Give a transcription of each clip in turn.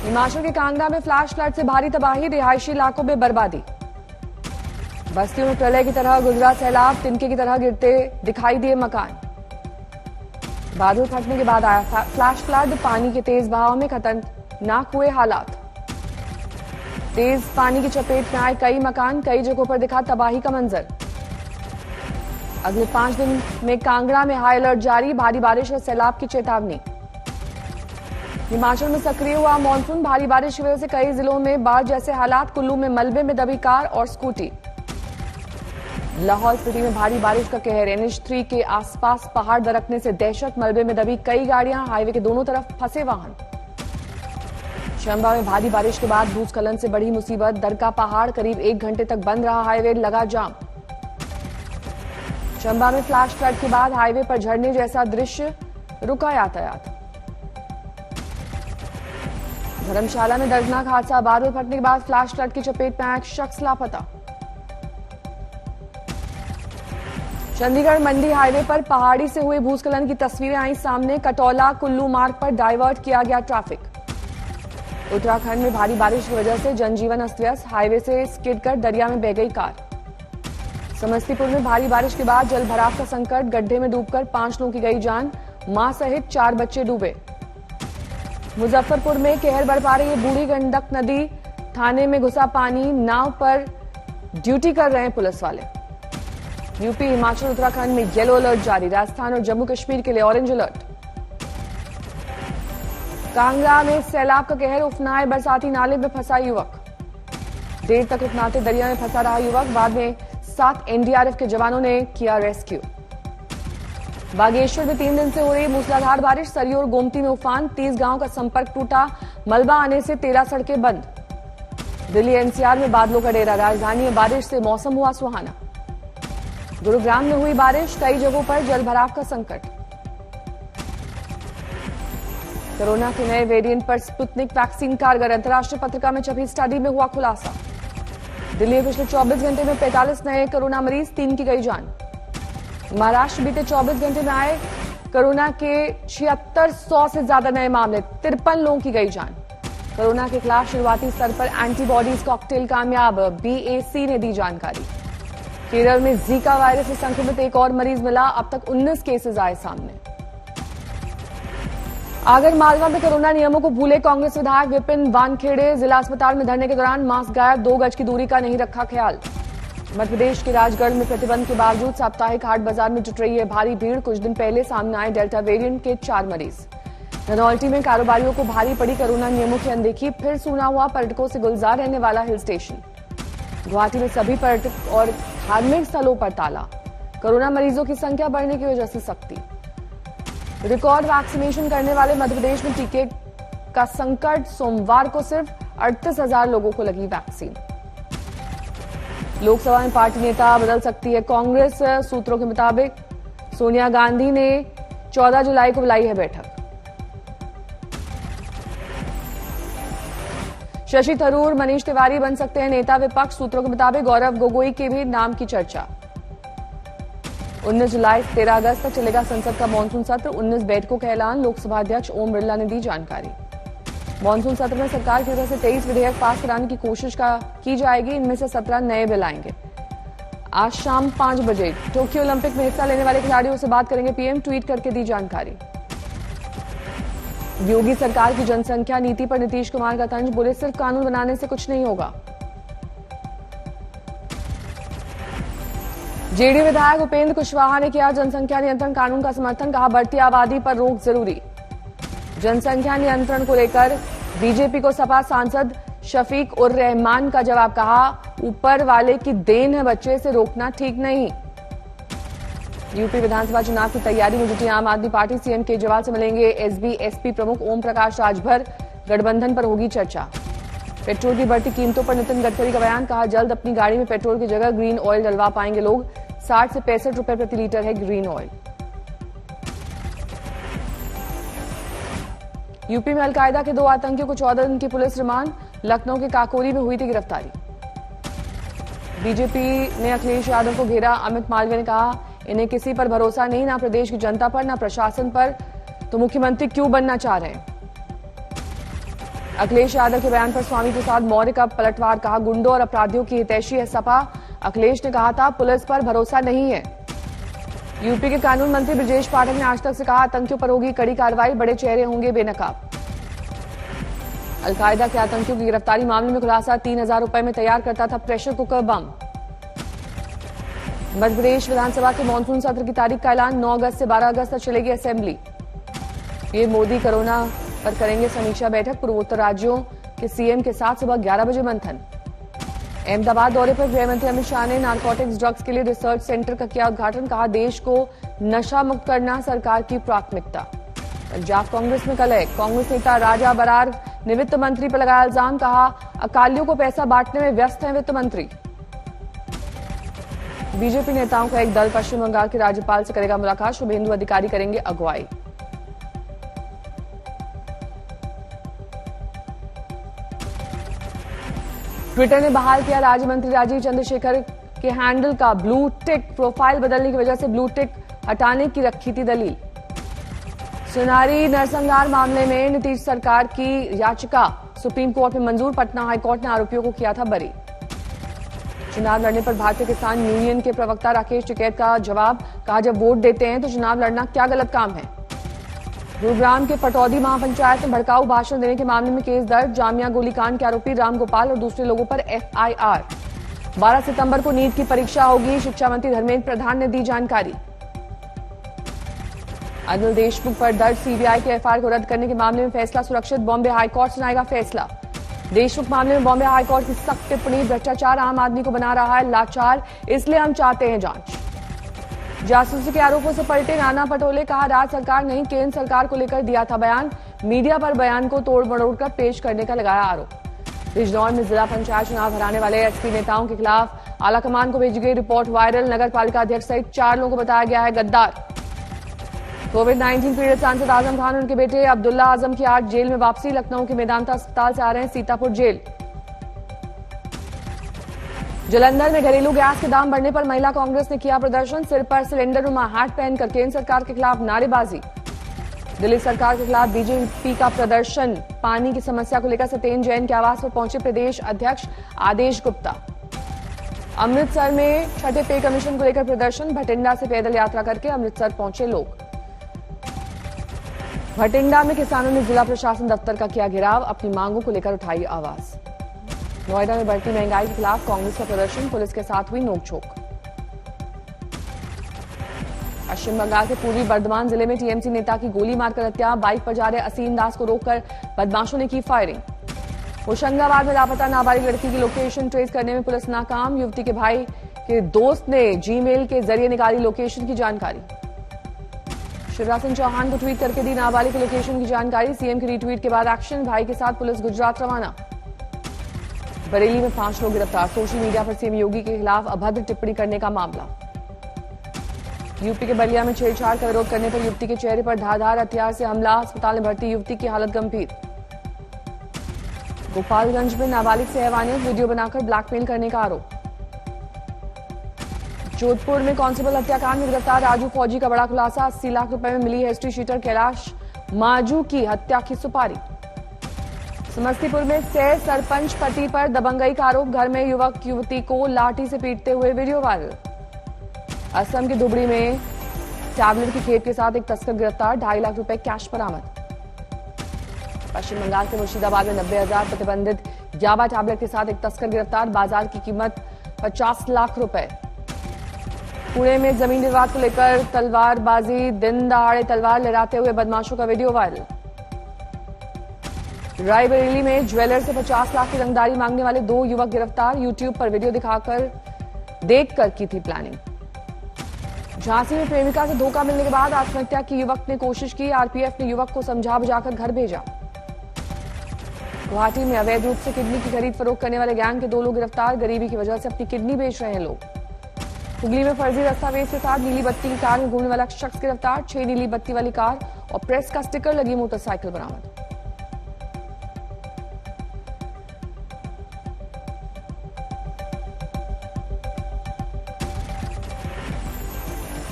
हिमाचल के कांगड़ा में flash flood से भारी तबाही, रिहायशी इलाकों में बर्बादी। बस्तियों में प्रलय की तरह गुजरा सैलाब, तिनके की तरह गिरते दिखाई दिए मकान। बादल फटने के बाद आया फ्लैश फ्लड, पानी के तेज बहाव में खतरनाक हुए हालात। तेज पानी की चपेट में आए कई मकान, कई जगहों पर दिखा तबाही का मंजर। अगले 5 दिन में कांगड़ा में हाई अलर्ट जारी, भारी बारिश और सैलाब की चेतावनी। हिमाचल में सक्रिय हुआ मानसून, भारी बारिश की वजह से कई जिलों में बाढ़ जैसे हालात। कुल्लू में मलबे में दबी कार और स्कूटी। लाहौल स्पीति में भारी बारिश का कहर, NH3 के आसपास पहाड़ दरकने से दहशत, मलबे में दबी कई गाड़ियां, हाईवे के दोनों तरफ फंसे वाहन। चंबा में भारी बारिश के बाद भूस्खलन से बढ़ी मुसीबत, दरका पहाड़, करीब 1 घंटे तक बंद रहा हाईवे, लगा जाम। चंबा में फ्लैश फ्लड के बाद हाईवे पर झरने जैसा दृश्य, रुका यातायात। धर्मशाला में दर्दनाक हादसा, बादल फटने के बाद फ्लैश फ्लड की चपेट में आया एक शख्स लापता। चंडीगढ़ मंडी हाईवे पर पहाड़ी से हुए भूस्खलन की तस्वीरें आई सामने। कटौला कुल्लू मार्ग पर डाइवर्ट किया गया ट्रैफिक। उत्तराखंड में भारी बारिश की वजह से जनजीवन अस्त व्यस्त, हाईवे से स्किड कर दरिया में बह गई कार। समस्तीपुर में भारी बारिश के बाद जल भराव का संकट, गड्ढे में डूबकर 5 लोगों की गई जान, मां सहित 4 बच्चे डूबे। मुजफ्फरपुर में कहर बढ़ पा रही है बूढ़ी गंडक नदी, थाने में घुसा पानी, नाव पर ड्यूटी कर रहे हैं पुलिस वाले। यूपी, हिमाचल, उत्तराखंड में येलो अलर्ट जारी, राजस्थान और जम्मू कश्मीर के लिए ऑरेंज अलर्ट। कांगड़ा में सैलाब का कहर, उफनाए बरसाती नाले में फंसा युवक। देर तक उफनाते दरिया में फंसा रहा युवक, बाद में 7 NDRF के जवानों ने किया रेस्क्यू। बागेश्वर में 3 दिन से हो रही मूसलाधार बारिश, सरयू और गोमती में उफान, 30 गांव का संपर्क टूटा, मलबा आने से 13 सड़कें बंद। दिल्ली NCR में बादलों का डेरा, राजधानी में बारिश से मौसम हुआ सुहाना। गुरुग्राम में हुई बारिश, कई जगहों पर जल भराव का संकट। कोरोना के नए वेरिएंट पर स्पुतनिक वैक्सीन कारगर, अंतर्राष्ट्रीय पत्रिका में छपी स्टडी में हुआ खुलासा। दिल्ली में पिछले 24 घंटे में 45 नए कोरोना मरीज, 3 की गई जान। महाराष्ट्र बीते 24 घंटे में आए कोरोना के 7600 से ज्यादा नए मामले, 53 लोगों की गई जान। कोरोना के खिलाफ शुरुआती स्तर पर एंटीबॉडीज कॉकटेल कामयाब, BAC ने दी जानकारी। केरल में जीका वायरस से संक्रमित एक और मरीज मिला, अब तक 19 केसेस आए सामने। आगर मालवा में कोरोना नियमों को भूले कांग्रेस विधायक विपिन वानखेड़े, जिला अस्पताल में धरने के दौरान मास्क गायब, 2 गज की दूरी का नहीं रखा ख्याल। मध्य प्रदेश के राजगढ़ में प्रतिबंध के बावजूद साप्ताहिक हाट बाजार में जुट रही है भारी भीड़, कुछ दिन पहले सामने आए डेल्टा वेरिएंट के 4 मरीज। धनौल्टी में कारोबारियों को भारी पड़ी कोरोना नियमों की अनदेखी, फिर सूना हुआ पर्यटकों से गुलजार रहने वाला हिल स्टेशन। गुवाहाटी में सभी पर्यटक और धार्मिक स्थलों पर ताला, कोरोना मरीजों की संख्या बढ़ने की वजह से सख्ती। रिकॉर्ड वैक्सीनेशन करने वाले मध्य प्रदेश में टीके का संकट, सोमवार को सिर्फ 38,000 लोगों को लगी वैक्सीन। लोकसभा में पार्टी नेता बदल सकती है कांग्रेस, सूत्रों के मुताबिक सोनिया गांधी ने 14 जुलाई को बुलाई है बैठक। शशि थरूर, मनीष तिवारी बन सकते हैं नेता विपक्ष, सूत्रों के मुताबिक गौरव गोगोई के भी नाम की चर्चा। 19 जुलाई से 13 अगस्त तक चलेगा संसद का मानसून सत्र, 19 बैठकों का ऐलान, लोकसभा अध्यक्ष ओम बिरला ने दी जानकारी। मानसून सत्र में सरकार की तरफ से 23 विधेयक पास कराने की कोशिश की जाएगी, इनमें से 17 नए बिल आएंगे। आज शाम 5 बजे टोक्यो ओलंपिक में हिस्सा लेने वाले खिलाड़ियों से बात करेंगे पीएम, ट्वीट करके दी जानकारी। योगी सरकार की जनसंख्या नीति पर नीतीश कुमार का तंज, बोले सिर्फ कानून बनाने से कुछ नहीं होगा। जेडीयू विधायक उपेंद्र कुशवाहा ने किया जनसंख्या नियंत्रण कानून का समर्थन, कहा बढ़ती आबादी पर रोक जरूरी। जनसंख्या नियंत्रण को लेकर बीजेपी को सपा सांसद शफीक उर रहमान का जवाब, कहा ऊपर वाले की देन है, बच्चे से रोकना ठीक नहीं। यूपी विधानसभा चुनाव की तैयारी में जुटी आम आदमी पार्टी, सीएम केजरीवाल से मिलेंगे एसबी एसपी प्रमुख ओम प्रकाश राजभर, गठबंधन पर होगी चर्चा। पेट्रोल की बढ़ती कीमतों पर नितिन गडकरी का बयान, कहा जल्द अपनी गाड़ी में पेट्रोल की जगह ग्रीन ऑयल डलवा पाएंगे लोग, 60 से 65 रुपए प्रति लीटर है ग्रीन ऑयल। यूपी में अलकायदा के 2 आतंकियों को 14 दिन की पुलिस रिमांड, लखनऊ के काकोरी में हुई थी गिरफ्तारी। बीजेपी ने अखिलेश यादव को घेरा, अमित मालवीय ने कहा इन्हें किसी पर भरोसा नहीं, ना प्रदेश की जनता पर, ना प्रशासन पर, तो मुख्यमंत्री क्यों बनना चाह रहे हैं। अखिलेश यादव के बयान पर स्वामी प्रसाद मौर्य का पलटवार, कहा गुंडों और अपराधियों की हितैषी है सपा। अखिलेश ने कहा था पुलिस पर भरोसा नहीं है। यूपी के कानून मंत्री ब्रजेश पाठक ने आज तक से कहा आतंकियों पर होगी कड़ी कार्रवाई, बड़े चेहरे होंगे बेनकाब। अलकायदा के आतंकियों की गिरफ्तारी मामले में खुलासा, 3,000 रुपए में तैयार करता था pressure cooker bomb. Madhya Pradesh विधानसभा के मानसून सत्र की तारीख का ऐलान, 9 अगस्त से 12 अगस्त तक चलेगी असेंबली। पीएम मोदी कोरोना पर करेंगे समीक्षा बैठक, पूर्वोत्तर राज्यों के सीएम के साथ सुबह 11 बजे मंथन। अहमदाबाद दौरे पर गृहमंत्री अमित शाह ने नारकोटिक्स ड्रग्स के लिए रिसर्च सेंटर का किया उद्घाटन, कहा देश को नशा मुक्त करना सरकार की प्राथमिकता। पंजाब कांग्रेस में कलह, कांग्रेस नेता राजा बरार ने वित्त मंत्री पर लगाया इल्जाम, कहा अकालियों को पैसा बांटने में व्यस्त हैं वित्त मंत्री। बीजेपी नेताओं का एक दल पश्चिम बंगाल के राज्यपाल से करेगा मुलाकात, शुभेंदु अधिकारी करेंगे अगुवाई। ट्विटर ने बहाल किया राज्य मंत्री राजीव चंद्रशेखर के हैंडल का ब्लू टिक, प्रोफाइल बदलने की वजह से ब्लू टिक हटाने की रखी थी दलील। सुनारी नरसंहार मामले में नीतीश सरकार की याचिका सुप्रीम कोर्ट में मंजूर, पटना हाईकोर्ट ने आरोपियों को किया था बरी। चुनाव लड़ने पर भारतीय किसान यूनियन के प्रवक्ता राकेश टिकैत का जवाब, कहा जब वोट देते हैं तो चुनाव लड़ना क्या गलत काम है। गुरुग्राम के पटौदी महापंचायत में भड़काऊ भाषण देने के मामले में केस दर्ज, जामिया गोलीकांड के आरोपी रामगोपाल और दूसरे लोगों पर एफआईआर। 12 सितंबर को नीट की परीक्षा होगी, शिक्षा मंत्री धर्मेंद्र प्रधान ने दी जानकारी। अनिल देशमुख पर दर्ज सीबीआई के एफआईआर को रद्द करने के मामले में फैसला सुरक्षित, बॉम्बे हाईकोर्ट सुनाएगा फैसला। देशमुख मामले में बॉम्बे हाईकोर्ट की सख्त टिप्पणी, भ्रष्टाचार आम आदमी को बना रहा है लाचार, इसलिए हम चाहते हैं जांच। जासूसी के आरोपों से पलटे नाना पटोले, कहा राज्य सरकार नहीं केंद्र सरकार को लेकर दिया था बयान, मीडिया पर बयान को तोड़ मरोड़ कर पेश करने का लगाया आरोप। बिजनौर में जिला पंचायत चुनाव हराने वाले एसपी नेताओं के खिलाफ आलाकमान को भेजी गई रिपोर्ट वायरल, नगर पालिका अध्यक्ष सहित 4 लोगों को बताया गया है गद्दार। कोविड-19 पीड़ित सांसद आजम खान और उनके बेटे अब्दुल्ला आजम की आज जेल में वापसी, लखनऊ के मेदांता अस्पताल से आ रहे हैं सीतापुर जेल। जलंधर में घरेलू गैस के दाम बढ़ने पर महिला कांग्रेस ने किया प्रदर्शन, सिर पर सिलेंडर नुमा हैट पहनकर केंद्र सरकार के खिलाफ नारेबाजी। दिल्ली सरकार के खिलाफ बीजेपी का प्रदर्शन, पानी की समस्या को लेकर सत्येंद्र जैन के आवास पर पहुंचे प्रदेश अध्यक्ष आदेश गुप्ता। अमृतसर में छठे पे कमीशन को लेकर प्रदर्शन, भटिंडा से पैदल यात्रा करके अमृतसर पहुंचे लोग। भटिंडा में किसानों ने जिला प्रशासन दफ्तर का किया घेराव, अपनी मांगों को लेकर उठाई आवाज। नोएडा में बढ़ती महंगाई के खिलाफ कांग्रेस का प्रदर्शन, पुलिस के साथ हुई नोकझोंक। पश्चिम बंगाल के पूर्वी बर्धमान जिले में टीएमसी नेता की गोली मारकर हत्या, बाइक पर जा रहे असीम दास को रोककर बदमाशों ने की फायरिंग। होशंगाबाद में लापता नाबालिग लड़की की लोकेशन ट्रेस करने में पुलिस नाकाम, युवती के भाई के दोस्त ने जीमेल के जरिए निकाली लोकेशन की जानकारी। शिवराज सिंह चौहान को ट्वीट करके दी नाबालिग की लोकेशन की जानकारी, सीएम की रीट्वीट के बाद एक्शन, भाई के साथ पुलिस गुजरात रवाना। बरेली में 5 लोग गिरफ्तार, सोशल मीडिया पर सीएम योगी के खिलाफ अभद्र टिप्पणी करने का मामला। यूपी के बलिया में छेड़छाड़ का विरोध करने पर युवती के चेहरे पर धारदार हथियार से हमला, अस्पताल में भर्ती युवती की हालत गंभीर। गोपालगंज में नाबालिग से हैवानियत, वीडियो बनाकर ब्लैकमेल करने का आरोप। जोधपुर में कांस्टेबल हत्याकांड में गिरफ्तार राजू फौजी का बड़ा खुलासा, 80 लाख रुपए में मिली हिस्ट्री शीटर कैलाश माजू की हत्या की सुपारी। समस्तीपुर में सह सरपंच पति पर दबंगई का आरोप, घर में युवक युवती को लाठी से पीटते हुए वीडियो वायरल। असम के धुबड़ी में टैबलेट की खेप के साथ एक तस्कर गिरफ्तार, 2.5 लाख रुपए कैश बरामद। पश्चिम बंगाल के मुर्शिदाबाद में 90,000 प्रतिबंधित याबा टैबलेट के साथ एक तस्कर गिरफ्तार, बाजार की कीमत 50 लाख रुपए। पुणे में जमीन विवाद को लेकर तलवारबाजी, दिन दहाड़े तलवार लहराते हुए बदमाशों का वीडियो वायरल। रायबरेली में ज्वेलर से 50 लाख की रंगदारी मांगने वाले 2 युवक गिरफ्तार, यूट्यूब पर वीडियो देखकर की थी प्लानिंग। झांसी में प्रेमिका से धोखा मिलने के बाद आत्महत्या की युवक ने कोशिश की, आरपीएफ ने युवक को समझा बुझाकर घर भेजा। गुवाहाटी में अवैध रूप से किडनी की खरीद फरोख्त करने वाले गैंग के 2 लोग गिरफ्तार, गरीबी की वजह से अपनी किडनी बेच रहे हैं लोग। हुगली में फर्जी दस्तावेज के साथ नीली बत्ती की कार में घूमने वाला शख्स गिरफ्तार, 6 नीली बत्ती वाली कार और प्रेस का स्टिकर लगी मोटरसाइकिल बरामद।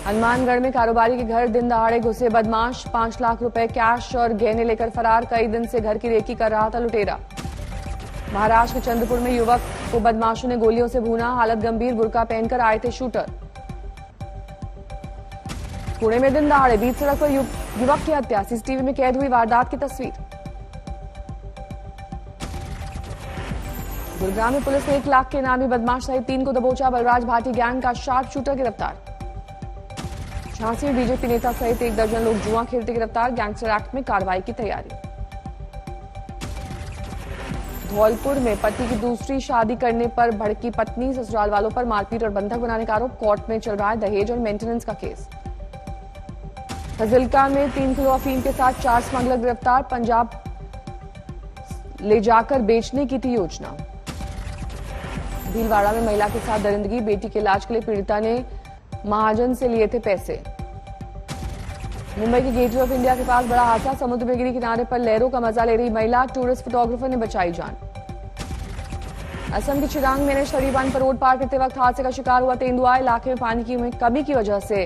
हनुमानगढ़ में कारोबारी के घर दिन दहाड़े घुसे बदमाश, 5 लाख रुपए कैश और गहने लेकर फरार। कई दिन से घर की रेकी कर रहा था लुटेरा। महाराष्ट्र के चंद्रपुर में युवक को बदमाशों ने गोलियों से भूना, हालत गंभीर, बुर्का पहनकर आए थे शूटर। पुणे में दिन दहाड़े बीच सड़क पर युवक की हत्या, सीसीटीवी में कैद हुई वारदात की तस्वीर। गुरुग्राम में पुलिस ने 1 लाख के इनामी बदमाश सहित 3 को दबोचा। बलराज भाटी गैंग का शार्प शूटर गिरफ्तार। झांसी में बीजेपी नेता सहित 1 दर्जन लोग जुआ खेलते गिरफ्तार। गैंगस्टर एक्ट में कार्रवाई की तैयारी। धौलपुर में पति की दूसरी शादी करने पर भड़की पत्नी, ससुराल वालों पर मारपीट और बंधक बनाने का आरोप। कोर्ट में चल रहा है दहेज और मेंटेनेंस का केस। फजिल्का में 3 किलो अफीम के साथ 4 स्मगलर गिरफ्तार। पंजाब ले जाकर बेचने की थी योजना। भीलवाड़ा में महिला के साथ दरिंदगी, बेटी के इलाज के लिए पीड़िता ने महाजन से लिए थे पैसे। मुंबई के गेटवे ऑफ इंडिया के पास बड़ा हादसा, समुद्र में गिरी किनारे पर लहरों का मजा ले रही महिला, टूरिस्ट फोटोग्राफर ने बचाई जान। असम के चिरांग में NH-31 पर रोड पार करते वक्त हादसे का शिकार हुआ तेंदुआ। इलाके में पानी की कमी की वजह से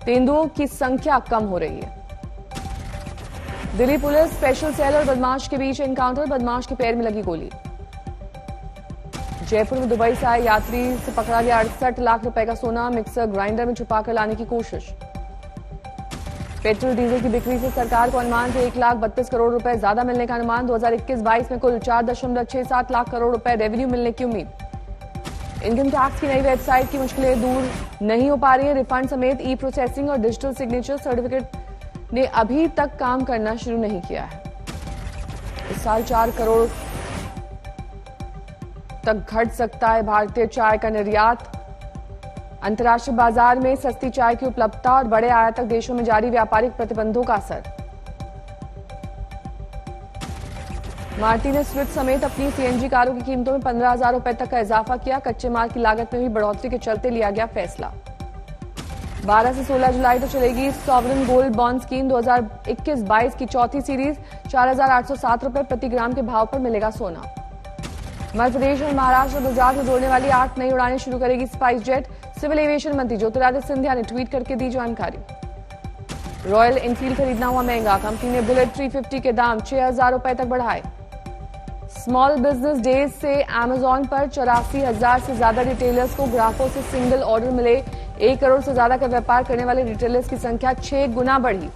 तेंदुओं की संख्या कम हो रही है। दिल्ली पुलिस स्पेशल सेल और बदमाश के बीच एनकाउंटर, बदमाश के पैर में लगी गोली। जयपुर में दुबई से आए यात्री से पकड़ा गया 68 लाख रुपए का सोना, मिक्सर ग्राइंडर में छुपाकर लाने की कोशिश। पेट्रोल डीजल की बिक्री से सरकार को अनुमान से 1,32 करोड़ रुपए ज्यादा मिलने का अनुमान। 2021-22 में कुल 4.67 लाख करोड़ रुपए रेवेन्यू मिलने की उम्मीद। इनकम टैक्स की नई वेबसाइट की मुश्किलें दूर नहीं हो पा रही है। रिफंड समेत ई प्रोसेसिंग और डिजिटल सिग्नेचर सर्टिफिकेट ने अभी तक काम करना शुरू नहीं किया है। इस साल 4 करोड़ तक घट सकता है भारतीय चाय का निर्यात। अंतर्राष्ट्रीय बाजार में सस्ती चाय की उपलब्धता और बड़े आयातक देशों में जारी व्यापारिक प्रतिबंधों का असर। मारुति ने स्विफ्ट समेत अपनी सीएनजी कारों की कीमतों में 15,000 रुपए तक का इजाफा किया। कच्चे माल की लागत में भी बढ़ोतरी के चलते लिया गया फैसला। 12 से 16 जुलाई तक चलेगी सॉवरेन गोल्ड बॉन्ड स्कीम। 2021-22 की चौथी सीरीज 4,807 रुपए प्रति ग्राम के भाव पर मिलेगा सोना। मध्य प्रदेश और महाराष्ट्र और गुजरात को जोड़ने वाली 8 नई उड़ानें शुरू करेगी स्पाइस जेट। सिविल एविएशन मंत्री ज्योतिरादित्य सिंधिया ने ट्वीट करके दी जानकारी। रॉयल एनफील्ड खरीदना हुआ महंगा, कंपनी ने बुलेट 350 के दाम 6,000 रुपए तक बढ़ाए। स्मॉल बिजनेस डेज से अमेजॉन पर 84,000 से ज्यादा रिटेलर्स को ग्राहकों से सिंगल ऑर्डर मिले। 1 करोड़ से ज्यादा का व्यापार करने वाले रिटेलर्स की संख्या 6 गुना बढ़ी।